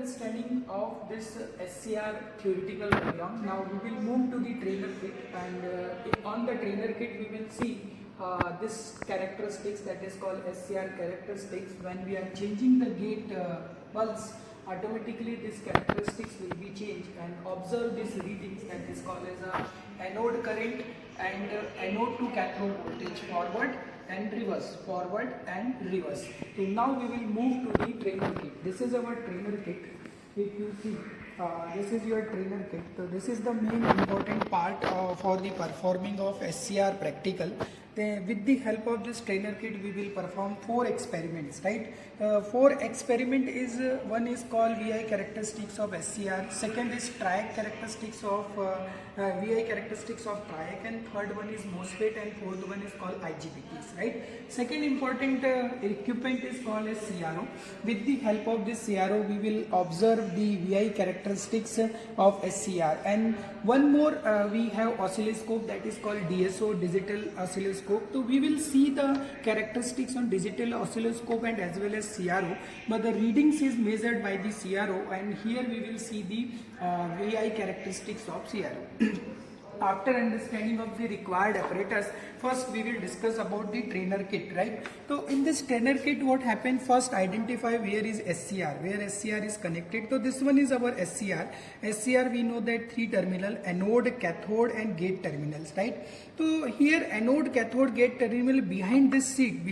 understanding of this SCR theoretical background, now we will move to the trainer kit, and on the trainer kit we will see this characteristics that is called SCR characteristics. When we are changing the gate pulse, automatically these characteristics will be changed, and observe these readings that is called as a anode current and anode to cathode voltage, forward and reverse, forward and reverse. So now we will move to the trainer kit. This is our trainer kit. If you see, this is your trainer kit. So this is the main important part for the performing of SCR practical. With the help of this trainer kit, we will perform 4 experiments, right? 4 experiment is one is called VI characteristics of SCR, second is triac characteristics of VI characteristics of triac, and third one is MOSFET, and fourth one is called IGBTs, right? Second important equipment is called as CRO. With the help of this CRO, we will observe the VI characteristics of SCR, and one more we have oscilloscope that is called DSO, digital oscilloscope. So we will see the characteristics on digital oscilloscope and as well as CRO, but the readings is measured by the CRO, and here we will see the VI characteristics of CRO. After understanding of the required apparatus, first we will discuss about the trainer kit, right? So in this trainer kit, what happened, first identify where is SCR, where SCR is connected. So this one is our SCR. SCR, we know that 3 terminal, anode, cathode and gate terminals, right? So here anode, cathode, gate terminal, behind this seat,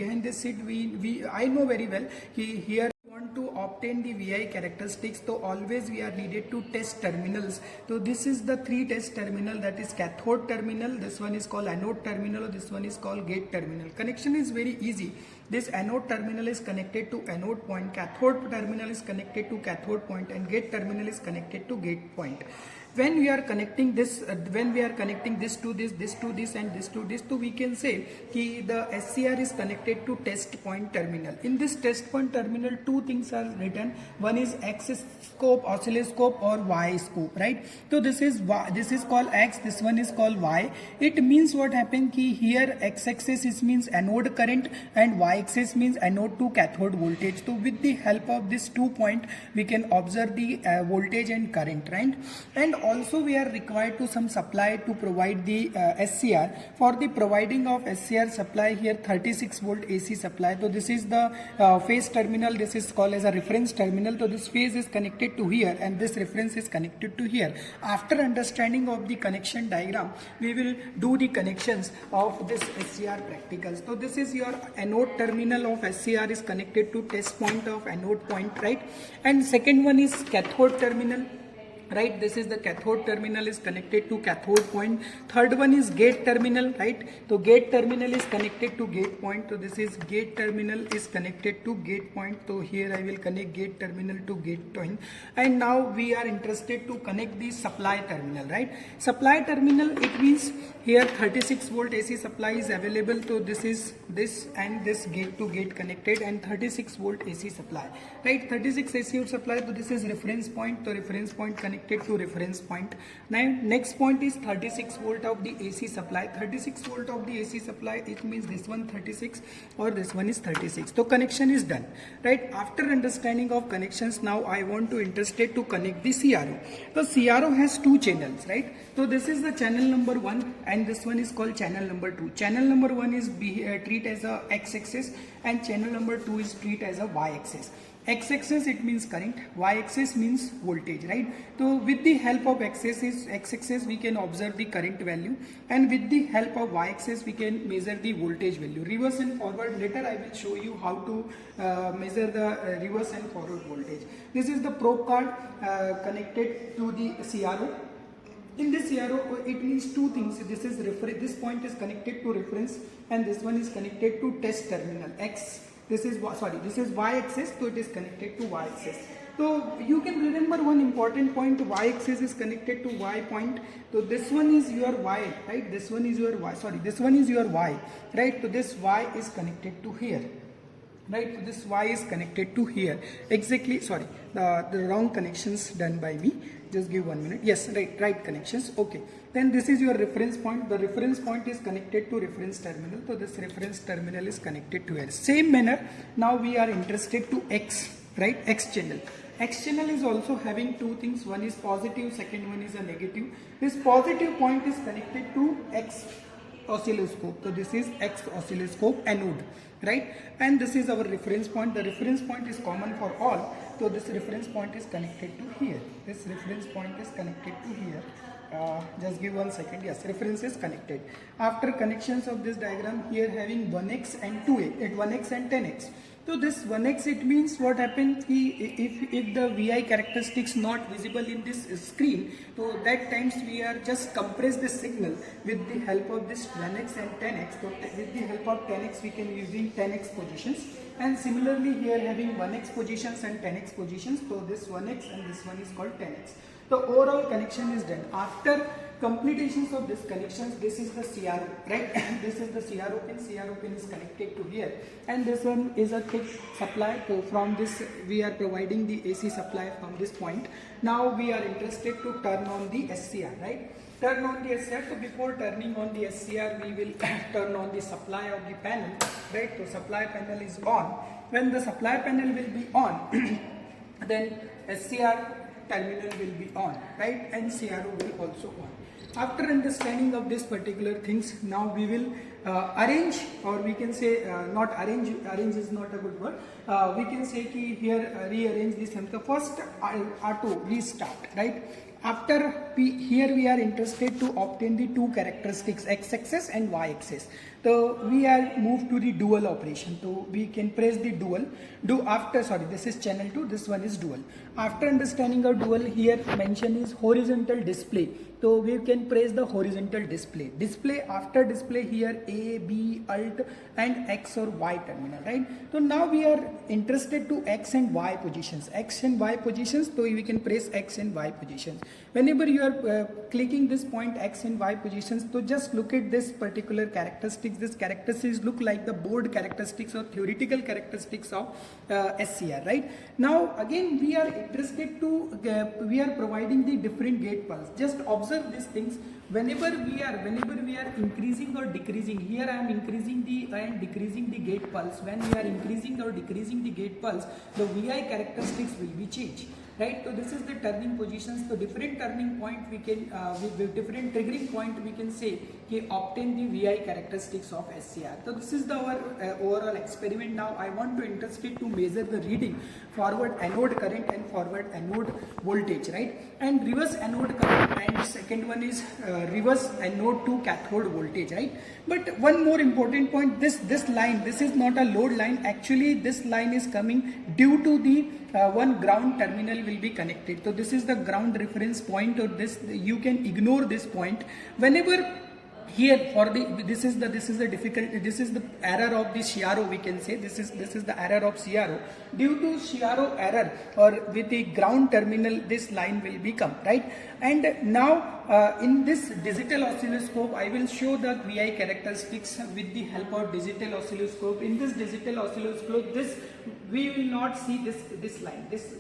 I know very well here want to obtain the VI characteristics, so always we are needed to test terminals. So this is the 3 test terminal, that is cathode terminal, this one is called anode terminal, or this one is called gate terminal. Connection is very easy. This anode terminal is connected to anode point, cathode terminal is connected to cathode point, and gate terminal is connected to gate point. When we are connecting this, this to this, and this to this, so we can say that the SCR is connected to test point terminal. In this test point terminal, 2 things are written. One is X scope, oscilloscope, or Y scope, right? So this is called X, this one is called Y. It means what happened here X axis is means anode current and Y axis means anode to cathode voltage. So with the help of this 2 point, we can observe the voltage and current, right? And also we are required to some supply to provide the SCR. For the providing of SCR supply, here 36 volt AC supply. So this is the phase terminal, this is called as a reference terminal. So this phase is connected to here and this reference is connected to here. After understanding of the connection diagram, we will do the connections of this SCR practicals. So this is your anode terminal of SCR is connected to test point of anode point, right? And second one is cathode terminal, right? This is the cathode terminal is connected to cathode point. Third one is gate terminal, right? So gate terminal is connected to gate point. So this is gate terminal is connected to gate point. So here I will connect gate terminal to gate point. And now we are interested to connect the supply terminal, right? Supply terminal, it means here 36 volt AC supply is available. So this is this and this gate to gate connected, and 36 volt AC supply, right? 36 AC supply. So this is reference point. So reference point connected to reference point. Now next point is 36 volt of the AC supply. 36 volt of the AC supply, it means this one 36 or this one is 36. So connection is done, right? After understanding of connections, now I want to interested to connect the CRO. So CRO has 2 channels, right? So this is the channel number 1 and this one is called channel number 2. Channel number 1 is treat as a X axis and channel number 2 is treat as a Y axis. X axis, it means current, Y axis means voltage, right? So with the help of X axis we can observe the current value, and with the help of Y axis we can measure the voltage value. Reverse and forward, later I will show you how to measure the reverse and forward voltage. This is the probe card connected to the CRO. In this CRO, it means 2 things. This is this point is connected to reference and this one is connected to test terminal X. This is Y axis, so it is connected to Y axis. So you can remember one important point, Y axis is connected to Y point. So this one is your Y, right? This one is your Y, this one is your Y, right? So this Y is connected to here, right? So this Y is connected to here. Exactly, the wrong connections done by me. Just give 1 minute. Yes, right connections. Okay. Then this is your reference point. The reference point is connected to reference terminal. So this reference terminal is connected to here. Same manner, now we are interested to X, right? X channel. X channel is also having two things. One is positive, second one is a negative. This positive point is connected to X oscilloscope. So this is X oscilloscope anode, right? And this is our reference point. The reference point is common for all. So this reference point is connected to here. This reference point is connected to here. Just give 1 second. Yes, reference is connected. After connections of this diagram, here having 1x and 2a, at 1x and 10x. So this 1x, it means what happens if the VI characteristics not visible in this screen, so that times we are just compress the signal with the help of this 1x and 10x. So with the help of 10x we can using 10x positions, and similarly here having 1x positions and 10x positions. So this 1x and this one is called 10x. The overall connection is done. After completions of this connections, this is the CRO, right? This is the CRO pin. CRO pin is connected to here, and this one is a thick supply. So from this we are providing the AC supply from this point. Now we are interested to turn on the SCR, right? Turn on the SCR. So before turning on the SCR, we will turn on the supply of the panel, right? So supply panel is on. When the supply panel will be on, then SCR terminal will be on, right? And CRO will also on. After understanding of this particular things, now we will arrange, or we can say not arrange, arrange is not a good word, we can say ki here rearrange this. The first R2 restart, right? After here we are interested to obtain the two characteristics, x-axis and y-axis. So we are moved to the dual operation. So we can press the dual. This is channel 2, this one is dual. After understanding of dual, here mention is horizontal display. So we can press the horizontal display. After display here A, B, Alt and X or Y terminal, right? So now we are interested to X and Y positions. X and Y positions, so we can press X and Y positions. Whenever you are clicking this point X and Y positions, so just look at this particular characteristics. This characteristics look like the board characteristics or theoretical characteristics of SCR, right? Now again we are interested to, we are providing the different gate pulse. Just observe these things. Whenever we are increasing or decreasing, here I am increasing the and decreasing the gate pulse. When we are increasing or decreasing the gate pulse, the VI characteristics will be changed, right? So this is the turning positions. So different turning point we can with different triggering point we can say obtain the VI characteristics of SCR. So this is our overall experiment. Now I want to interested to measure the reading forward anode current and forward anode voltage, right? And reverse anode current, and second one is reverse anode to cathode voltage, right? But one more important point, this line, this is not a load line. Actually this line is coming due to the one ground terminal will be connected. So this is the ground reference point, or this you can ignore this point. Whenever here for the this is the difficulty, this is the error of the CRO, we can say this is the error of CRO. Due to CRO error or with the ground terminal, this line will become, right? And now in this digital oscilloscope I will show the VI characteristics with the help of digital oscilloscope. In this digital oscilloscope, this we will not see this line, this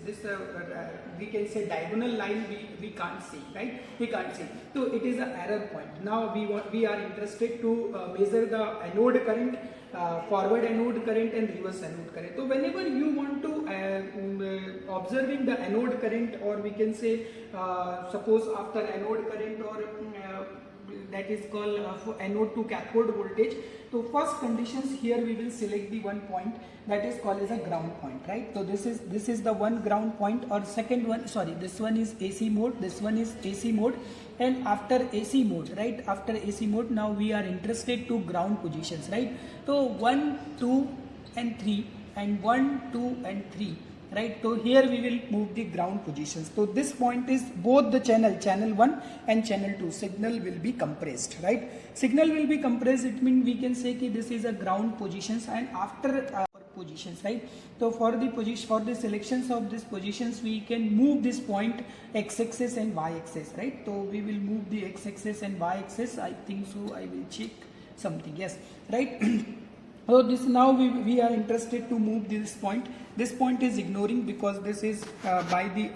we can say diagonal line we can't see, right? We can't see. So it is an error point. Now we are interested to measure the anode current, forward anode current and reverse anode current. So whenever you want to observing the anode current, or we can say suppose after anode current, or that is called anode to cathode voltage. So first conditions, here we will select the one point that is called as a ground point, right? So this is the one ground point, or second one, sorry, this one is AC mode, this one is AC mode. And after AC mode, right, after AC mode, now we are interested to ground positions, right? So 1, 2 and 3 and 1, 2 and 3, right? So here we will move the ground positions. So this point is both the channel 1 and channel 2 signal will be compressed, right? Signal will be compressed, it means we can say that this is a ground positions, and after positions, right? So for the position, for the selections of these positions, we can move this point x-axis and y-axis, right? So we will move the x-axis and y-axis. I think so. I will check something. Yes, right. So this now we are interested to move this point. This point is ignoring because this is by the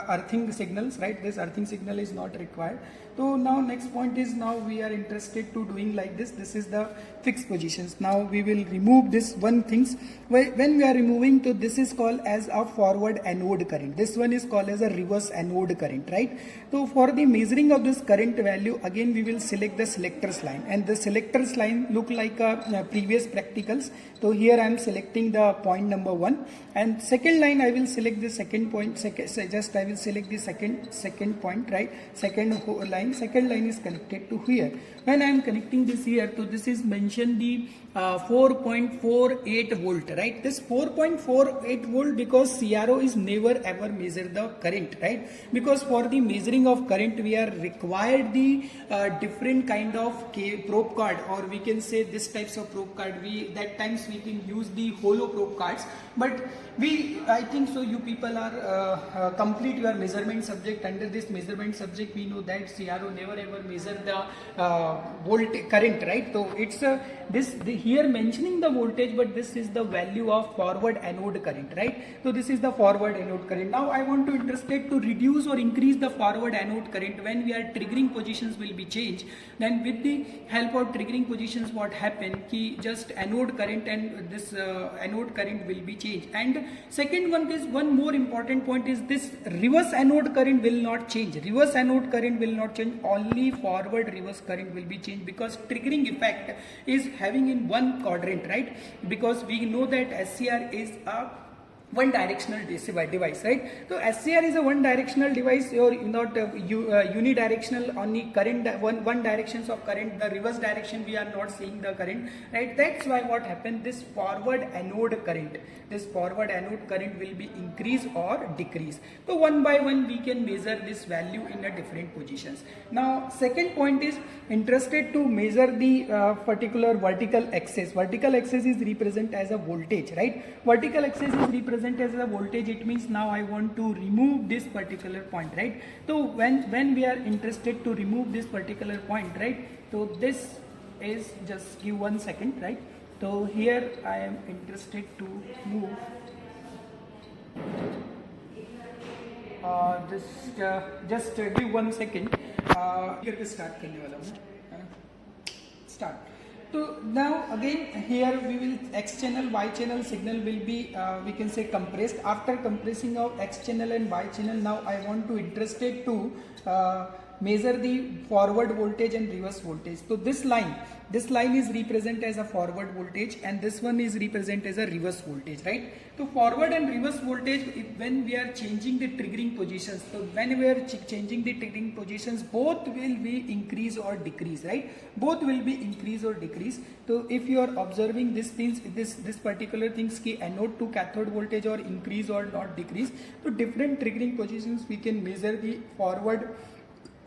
earthing signals, right? This earthing signal is not required. So now next point is, now we are interested to doing like this. This is the fixed positions. Now we will remove this one things. When we are removing, so this is called as a forward anode current. This one is called as a reverse anode current, right? So for the measuring of this current value, again we will select the selectors line, and the selectors line look like a previous practicals. So here I am selecting the point number 1, and second line I will select the second point. I will select the second point, right? Second line is connected to here. When I am connecting this here, so this is mentioned the 4.48 volt, right? This 4.48 volt, because CRO is never ever measure the current, right? Because for the measuring of current we are required the different kind of probe card, or we can say this types of probe card. That times we can use the hollow probe cards, but I think so you people are complete your measurement subject. Under this measurement subject, we know that CRO never ever measure the current, right? So it's here mentioning the voltage, but this is the value of forward anode current, right? So this is the forward anode current. Now I want to interested to reduce or increase the forward anode current. When we are triggering positions will be changed, then with the help of triggering positions, what happen ki just anode current and this anode current will be changed. And second one is, one more important point is, this reverse anode current will not change. Reverse anode current will not change, only forward reverse current will be changed, because triggering effect is having in one quadrant, right? Because we know that SCR is a one directional device, right? So SCR is a one directional device, or not unidirectional. Only current, one directions of current, the reverse direction we are not seeing the current, right? That's why what happened, this forward anode current will be increase or decrease. So one by one we can measure this value in a different positions. Now second point is interested to measure the particular vertical axis. Vertical axis is represented as a voltage, right? Vertical axis is represented as a voltage. It means now I want to remove this particular point, right? So when we are interested to remove this particular point, right? So this is, just give 1 second, right? So here I am interested to move just give 1 second. Here पे start करने वाला हूँ, start. So now again here we will, X channel, Y channel signal will be we can say compressed. After compressing of X channel and Y channel, now I want to interested to measure the forward voltage and reverse voltage. So this line is represented as a forward voltage, and this one is represented as a reverse voltage, right? So forward and reverse voltage, when we are changing the triggering positions, so when we are changing the triggering positions, both will be increase or decrease, right? Both will be increase or decrease. So if you are observing these things, this particular things ki anode to cathode voltage or increase or not decrease, so different triggering positions we can measure the forward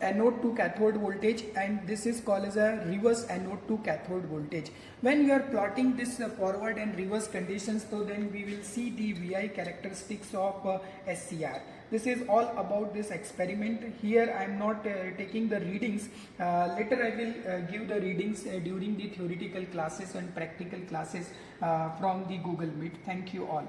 anode to cathode voltage, and this is called as a reverse anode to cathode voltage. When we are plotting this forward and reverse conditions, so then we will see the VI characteristics of SCR. This is all about this experiment. Here I am not taking the readings. Later I will give the readings during the theoretical classes and practical classes from the Google Meet. Thank you all.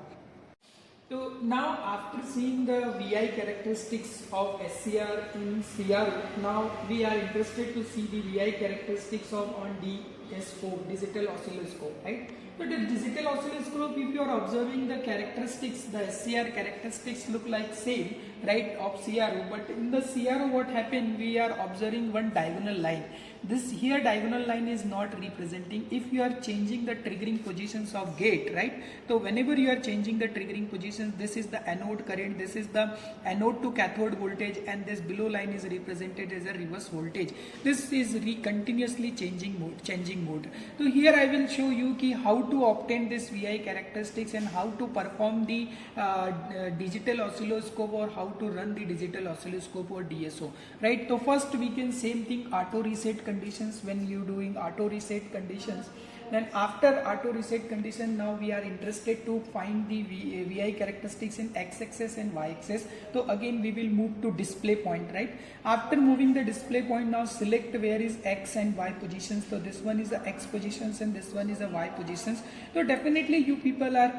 So now after seeing the VI characteristics of SCR in CRO, now we are interested to see the VI characteristics of on DSO, digital oscilloscope, right? So the digital oscilloscope, if you are observing the characteristics, the SCR characteristics look like same, right, of CRO, but in the CRO what happened, we are observing one diagonal line. This here diagonal line is not representing. If you are changing the triggering positions of gate, right, so whenever you are changing the triggering positions, this is the anode current, this is the anode to cathode voltage, and this below line is represented as a reverse voltage. This is continuously changing mode. So here I will show you ki how to obtain this VI characteristics and how to perform the digital oscilloscope, or how to run the digital oscilloscope or DSO, right? So first we can same thing, auto reset conditions. When you doing auto reset conditions, Then after auto reset condition, now we are interested to find the VI characteristics in x-axis and y-axis. So again we will move to display point, right? After moving the display point, now select where is x and y positions. So this one is the x positions and this one is the y positions. So definitely you people are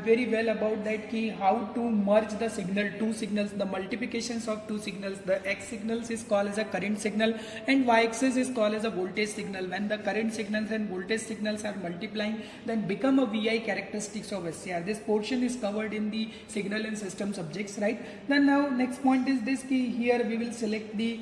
very well about that key, how to merge the signal, two signals, the multiplications of two signals. The x signals is called as a current signal and y axis is called as a voltage signal. When the current signals and voltage signals are multiplying, then become a VI characteristics of SCR. This portion is covered in the signal and system subjects, right? Then now next point is this key. Here we will select the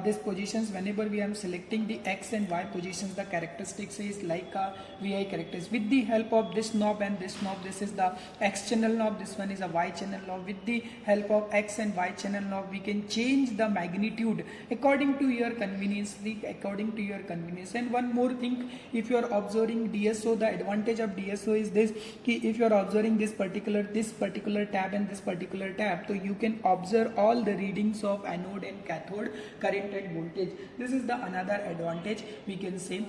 these positions. Whenever we are selecting the x and y positions, the characteristics is like a VI characteristics. With the help of this knob and this knob, this is the x channel knob, this one is a y channel knob. With the help of x and y channel knob, we can change the magnitude according to your convenience, And one more thing, if you are observing DSO, the advantage of DSO is this, if you are observing this particular tab and this particular tab, so you can observe all the readings of anode and cathode current and voltage. This is the another advantage we can say.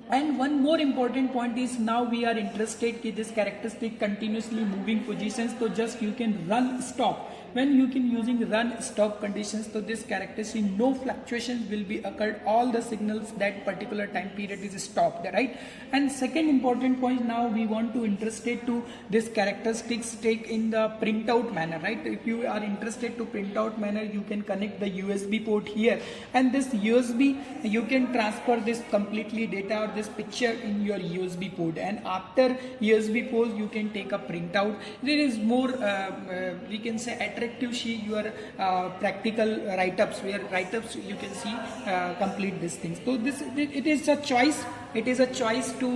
And one more important point is, now we are interested in this characteristic continuously moving positions, so just you can run stop. When you can using run stop conditions, so this characteristic no fluctuations will be occurred, all the signals that particular time period is stopped, right? And second important point, now we want to interested to this characteristics take in the printout manner, right? If you are interested to print out manner, you can connect the USB port here, and this USB you can transfer this completely data or this picture in your USB port, and after USB port you can take a printout. There is more we can say attractive sheet your practical write-ups, where write-ups you can see complete these things. So this it is a choice. It is a choice to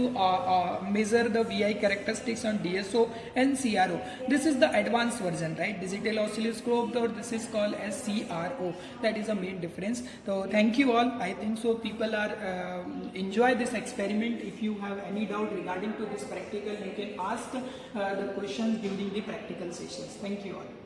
measure the VI characteristics on DSO and CRO. This is the advanced version, right? Digital oscilloscope, or this is called as CRO. That is the main difference. So thank you all. I think so people are enjoy this experiment. If you have any doubt regarding to this practical, you can ask the questions during the practical sessions. Thank you all.